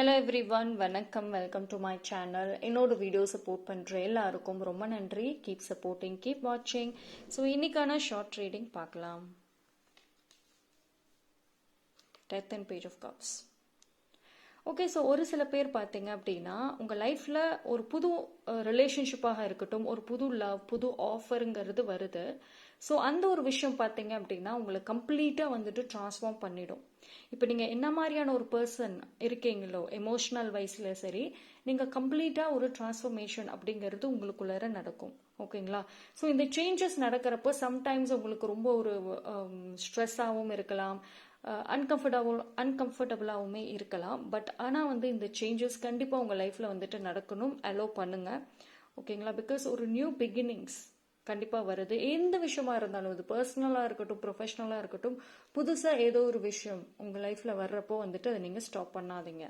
Hello everyone, வணக்கம். Welcome to my channel. என்னோட video support பண்ணுற எல்லாருக்கும் ரொம்ப நன்றி. கீப் சப்போர்ட்டிங், கீப் வாட்சிங். ஸோ இன்னைக்கான ஷார்ட் ரீடிங் பார்க்கலாம். Death and page of cups. Okay, so ஒரு சில பேர் பார்த்தீங்க அப்படின்னா உங்கள் லைஃப்பில் ஒரு புது ரிலேஷன்ஷிப்பாக இருக்கட்டும், ஒரு புது லவ், புது ஆஃபருங்கிறது வருது. ஸோ அந்த ஒரு விஷயம் பார்த்தீங்க அப்படின்னா உங்களை கம்ப்ளீட்டாக வந்துட்டு ட்ரான்ஸ்ஃபார்ம் பண்ணிடும். இப்போ நீங்கள் என்ன மாதிரியான ஒரு பர்சன் இருக்கீங்களோ எமோஷ்னல் வைஸில் சரி, நீங்கள் கம்ப்ளீட்டாக ஒரு டிரான்ஸ்ஃபர்மேஷன் அப்படிங்கிறது உங்களுக்குள்ளார நடக்கும். ஓகேங்களா? ஸோ இந்த சேஞ்சஸ் நடக்கிறப்போ சம்டைம்ஸ் உங்களுக்கு ரொம்ப ஒரு ஸ்ட்ரெஸ்ஸாகவும் இருக்கலாம், அன்கம்ஃபர்டபுளாகவுமே இருக்கலாம். பட் ஆனால் வந்து இந்த சேஞ்சஸ் கண்டிப்பாக உங்கள் லைஃப்பில் வந்துட்டு நடக்கணும். அலோவ் பண்ணுங்கள். ஓகேங்களா? பிகாஸ் ஒரு நியூ பிகினிங்ஸ் கண்டிப்பாக வருது. எந்த விஷயமா இருந்தாலும், இது பர்சனலாக இருக்கட்டும், ப்ரொஃபஷ்னலாக இருக்கட்டும், புதுசாக ஏதோ ஒரு விஷயம் உங்கள் லைஃப்பில் வர்றப்போ வந்துட்டு அதை நீங்கள் ஸ்டாப் பண்ணாதீங்க.